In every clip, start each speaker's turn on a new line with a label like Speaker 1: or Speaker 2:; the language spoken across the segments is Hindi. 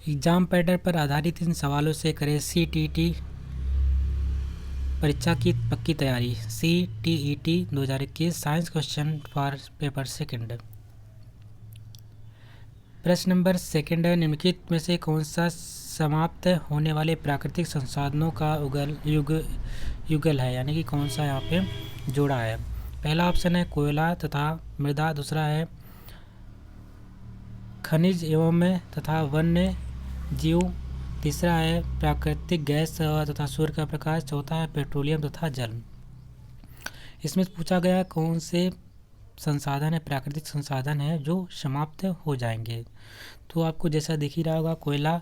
Speaker 1: एग्जाम पैटर्न पर आधारित इन सवालों से करें CTET परीक्षा की पक्की तैयारी। CTET 2021 science question for paper second. प्रश्न नंबर सेकंड है, निम्नलिखित में से कौन सा समाप्त होने वाले प्राकृतिक संसाधनों का युगल है, यानी कि कौन सा यहाँ पे जोड़ा है। पहला ऑप्शन है कोयला तथा मृदा, दूसरा है खनिज एवं तथा वन्य जीव, तीसरा है प्राकृतिक गैस तथा सूर्य का प्रकाश, चौथा है पेट्रोलियम तथा जल। इसमें पूछा गया कौन से संसाधन है, प्राकृतिक संसाधन है जो समाप्त हो जाएंगे। तो आपको जैसा दिख ही रहा होगा, कोयला,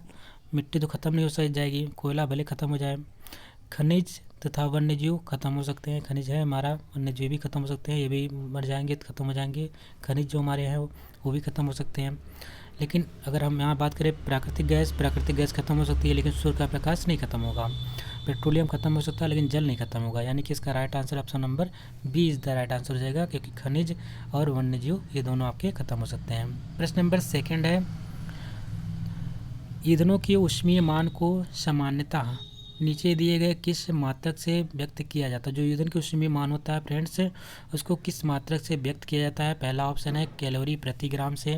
Speaker 1: मिट्टी तो ख़त्म नहीं हो जाएगी, कोयला भले ख़त्म हो जाए। खनिज तथा वन्य जीव खत्म हो सकते हैं, खनिज है हमारा, वन्य जीव भी खत्म हो सकते हैं, ये भी मर जाएंगे तो खत्म हो जाएंगे। खनिज जो हमारे हैं वो भी खत्म हो सकते हैं। लेकिन अगर हम यहाँ बात करें प्राकृतिक गैस खत्म हो सकती है, लेकिन सूर्य का प्रकाश नहीं खत्म होगा। पेट्रोलियम खत्म हो सकता है, लेकिन जल नहीं खत्म होगा, यानी कि इसका right answer option number B is the right answer हो जाएगा, क्योंकि खनिज और वन्य जीव ये दोनों आपके खत्म हो सकते हैं। प्रश्न नंबर सेकंड है, ईंधनों के ऊष्मीय मान को सामान्यतः नीचे दिए गए किस मात्रक से व्यक्त किया जाता है। जो ईंधन के ऊष्मीय मान होता है फ्रेंड्स, उसको किस मात्रक से व्यक्त किया जाता है। पहला ऑप्शन है कैलोरी प्रति ग्राम से,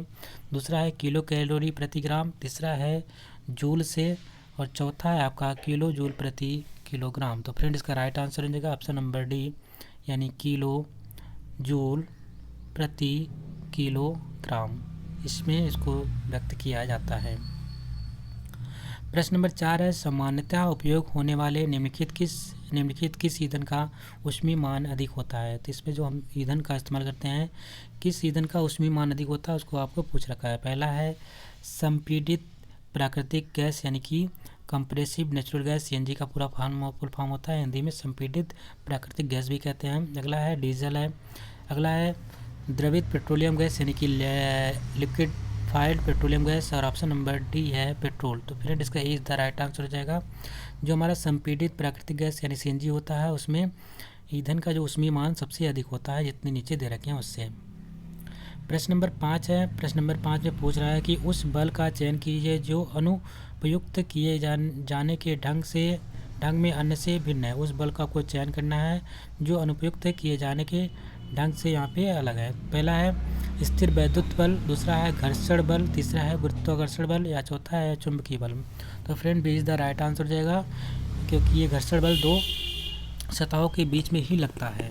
Speaker 1: दूसरा है किलो कैलोरी प्रति ग्राम, तीसरा है जूल से, और चौथा है आपका किलो जूल प्रति किलोग्राम। तो फ्रेंड इसका राइट आंसर हो जाएगा ऑप्शन नंबर डी, यानी किलो जूल प्रति किलोग्राम, इसमें इसको व्यक्त किया जाता है। प्रश्न नंबर 4 है, सामान्यतः उपयोग होने वाले निम्नलिखित किस ईंधन का ऊष्मीय मान अधिक होता है। तो इसमें जो हम ईंधन का इस्तेमाल करते हैं, किस ईंधन का ऊष्मीय मान अधिक होता है, उसको आपको पूछ रखा है। पहला है संपीड़ित प्राकृतिक गैस, यानी कि कंप्रेसिव नेचुरल गैस, CNG का पूरा फुल फॉर्म होता है, हिंदी में संपीड़ित प्राकृतिक गैस भी कहते हैं। अगला है डीजल है। अगला है द्रवित पेट्रोलियम गैस, यानी कि लिक्विड फाइल्ड पेट्रोलियम गैस, और ऑप्शन नंबर डी है पेट्रोल। तो फ्रेंड इसका इज द राइट आंसर हो जाएगा। जो हमारा संपीड़ित प्राकृतिक गैस यानी CNG होता है, उसमें ईंधन का जो ऊष्मीय मान सबसे अधिक होता है, जितने नीचे दे रखे हैं उससे। प्रश्न नंबर 5 है, प्रश्न नंबर 5 में पूछ रहा है कि उस बल का चयन कीजिए जो अनुपयुक्त किए जाने के ढंग में अन्य से भिन्न है। उस बल का आपको चयन करना है जो अनुपयुक्त किए जाने के ढंग से यहाँ पे अलग है। पहला है स्थिर वैद्युत बल, दूसरा है घर्षण बल, तीसरा है गुरुत्वाकर्षण बल, या चौथा है चुंबकीय बल। तो friend B is the right answer हो जाएगा, क्योंकि ये घर्षण बल दो सतहों के बीच में ही लगता है,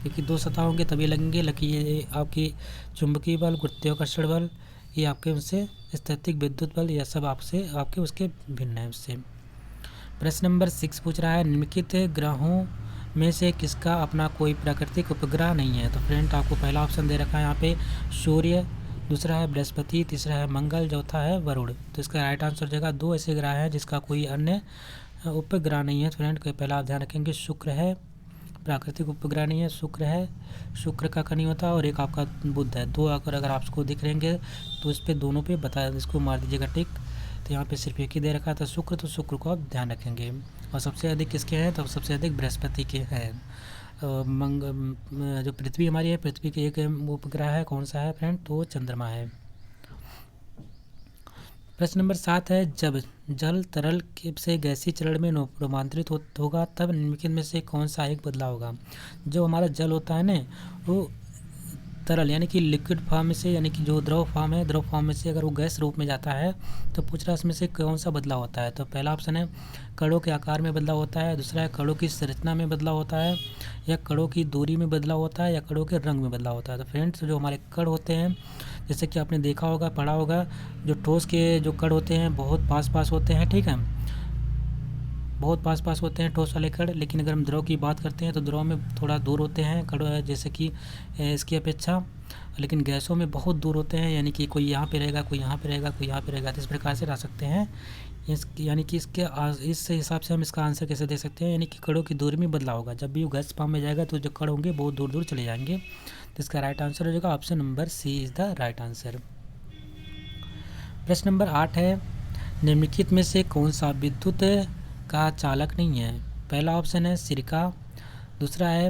Speaker 1: क्योंकि दो सतह होंगे तभी लगेंगे। लेकिन ये आपकी चुंबकीय बल, गुरुत्वाकर्षण बल, ये आपके उससे स्थैतिक विद्युत बल, यह सब आपके उसके भिन्न है उससे। प्रश्न नंबर 6 पूछ रहा है, निम्नलिखित ग्रहों में से किसका अपना कोई प्राकृतिक उपग्रह नहीं है। तो फ्रेंड आपको पहला ऑप्शन दे रखा है यहाँ पे सूर्य, दूसरा है बृहस्पति, तीसरा है मंगल, चौथा है वरुण। तो इसका राइट आंसर हो जाएगा, दो ऐसे ग्रह हैं जिसका कोई अन्य उपग्रह नहीं है। तो फ्रेंड पहला आप ध्यान रखेंगे, शुक्र है, प्राकृतिक उपग्रह नहीं है, शुक्र है, शुक्र का नहीं होता, और एक आपका बुध है। दो अगर आपको दिख रहेंगे तो इस पर दोनों पे बता, इसको मार दीजिएगा टिक। तो यहाँ पे सिर्फ एक ही दे रखा था शुक्र, तो शुक्र को आप ध्यान रखेंगे। और सबसे अधिक किसके हैं, तो सबसे अधिक बृहस्पति के हैं। जो पृथ्वी हमारी है, पृथ्वी के एक उपग्रह है, कौन सा है फ्रेंड, तो चंद्रमा है। प्रश्न नंबर 7 है, जब जल तरल से गैसीय चरण में रूपांतरित होगा तब निम्नलिखित में से कौन सा एक बदलाव होगा। जो हमारा जल होता है ना, वो तरल यानी कि लिक्विड फॉर्म में से, यानी कि जो द्रव फॉर्म है, द्रव फॉर्म में से अगर वो गैस रूप में जाता है तो पूछ रहा है उसमें से कौन सा बदलाव होता है। तो पहला ऑप्शन है कणों के आकार में बदलाव होता है, दूसरा है कणों की संरचना में बदलाव होता है, या कणों की दूरी में बदलाव होता है, या कणों के रंग में बदलाव होता है। तो फ्रेंड्स जो हमारे कण होते हैं, जैसे कि आपने देखा होगा, पढ़ा होगा, जो ठोस के जो कण होते हैं बहुत पास होते हैं, ठीक है, बहुत पास होते हैं ठोस वाले कण। लेकिन अगर हम द्रव की बात करते हैं तो द्रव में थोड़ा दूर होते हैं कण, जैसे कि इसकी अपेक्षा। लेकिन गैसों में बहुत दूर होते हैं, यानी कि कोई यहाँ पे रहेगा, कोई यहाँ पे रहेगा, कोई यहाँ पे रहेगा, तो इस प्रकार से रह सकते हैं। यानी कि इस हिसाब से हम इसका आंसर कैसे दे सकते हैं, यानी कि कणों की दूरी में बदलाव होगा। जब भी वो गैस फॉर्म में जाएगा तो जो कण होंगे बहुत दूर चले जाएंगे। तो इसका राइट आंसर हो जाएगा option number C is the right answer. प्रश्न नंबर 8 है, निम्नलिखित में से कौन सा विद्युत का चालक नहीं है। पहला ऑप्शन है सिरका, दूसरा है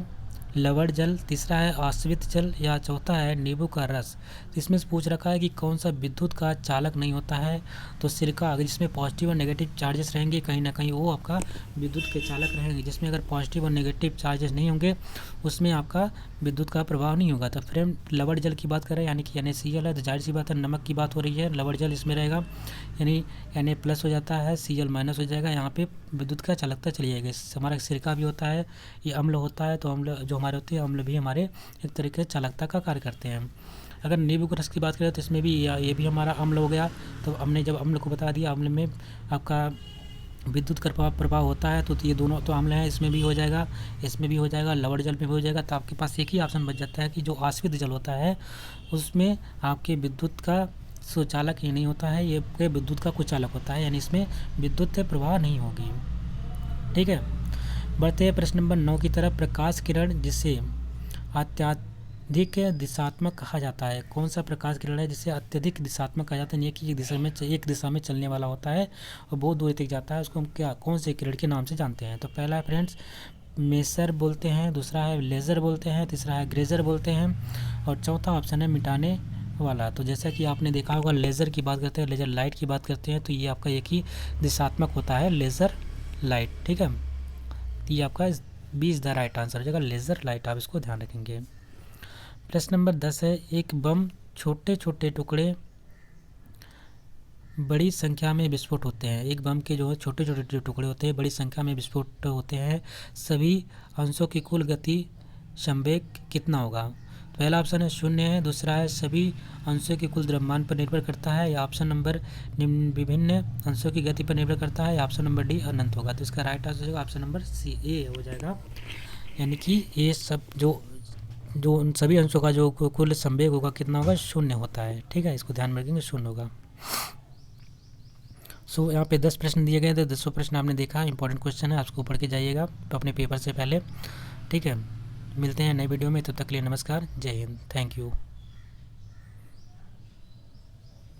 Speaker 1: लवण जल, तीसरा है आश्रित जल, या चौथा है नींबू का रस। तो इसमें से पूछ रखा है कि कौन सा विद्युत का चालक नहीं होता है। तो सिरका, अगर जिसमें पॉजिटिव और नेगेटिव चार्जेस रहेंगे कहीं ना कहीं वो आपका विद्युत के चालक रहेंगे। जिसमें अगर पॉजिटिव और नेगेटिव चार्जेस नहीं होंगे उसमें आपका विद्युत का प्रभाव नहीं होगा। तो फ्रेंड लवण जल की बात करें यानी कि NaCl है, तो जाहिर सी बात है नमक की बात हो रही है, लवण जल इसमें रहेगा, यानी Na+ हो जाता है, Cl- हो जाएगा, यहाँ पे विद्युत का चालकता चली जाएगी। हमारा सिरका भी होता है, ये अम्ल होता है, तो अम्ल जो हमारे होते हैं अम्ल भी हमारे एक तरीके से चालकता का कार्य करते हैं। अगर नींबू के रस की बात करें तो इसमें भी ये भी हमारा अम्ल हो गया। तो हमने जब अम्ल को बता दिया, अम्ल में आपका विद्युत का प्रभाव होता है, तो ये दोनों तो अम्ल हैं, इसमें भी हो जाएगा, इसमें भी हो जाएगा, लवण जल में भी हो जाएगा। तो आपके पास एक ही ऑप्शन बच जाता है कि जो आश्रित जल होता है उसमें आपके विद्युत का सुचालक ही नहीं होता है, ये विद्युत का कुचालक होता है, यानी इसमें विद्युत प्रवाह नहीं होगी। ठीक है, बढ़ते हैं प्रश्न नंबर 9 की तरफ। प्रकाश किरण जिसे अत्यधिक दिशात्मक कहा जाता है, कौन सा प्रकाश किरण है जिसे अत्यधिक दिशात्मक कहा जाता है, यानी कि एक दिशा में चलने वाला होता है और बहुत दूर तक जाता है, उसको हम क्या कौन से किरण के नाम से जानते हैं। तो पहला है फ्रेंड्स मेसर बोलते हैं, दूसरा है लेज़र बोलते हैं, तीसरा है ग्रेजर बोलते हैं, और चौथा ऑप्शन है मिटाने वाला। तो जैसा कि आपने देखा होगा लेज़र की बात करते हैं, लेज़र लाइट की बात करते हैं, तो ये आपका एक ही दिशात्मक होता है, लेज़र लाइट। ठीक है, ये आपका 20 द राइट आंसर हो जाएगा, लेज़र लाइट, आप इसको ध्यान रखेंगे। प्रश्न नंबर 10 है, एक बम छोटे छोटे टुकड़े बड़ी संख्या में विस्फोट होते हैं। एक बम के जो है छोटे छोटे जो टुकड़े होते हैं बड़ी संख्या में विस्फोट होते हैं, सभी अंशों की कुल गति संवेग कितना होगा। पहला ऑप्शन है 0 है, दूसरा है सभी अंशों के कुल द्रव्यमान पर निर्भर करता है, या ऑप्शन नंबर विभिन्न अंशों की गति पर निर्भर करता है, या ऑप्शन नंबर डी अनंत होगा। तो इसका राइट आंसर होगा ऑप्शन नंबर सी ए हो जाएगा, यानी कि ये सब जो उन सभी अंशों का जो कुल संवेग होगा कितना होगा, 0 होता है। ठीक है, इसको ध्यान में रखेंगे, 0 होगा। सो यहाँ पे 10 प्रश्न दिए गए थे, 10 प्रश्न आपने देखा, इंपॉर्टेंट क्वेश्चन है, आपको पढ़ के जाइएगा तो अपने पेपर से पहले। ठीक है, मिलते हैं नए वीडियो में, तब तक के लिए नमस्कार, जय हिंद, थैंक यू।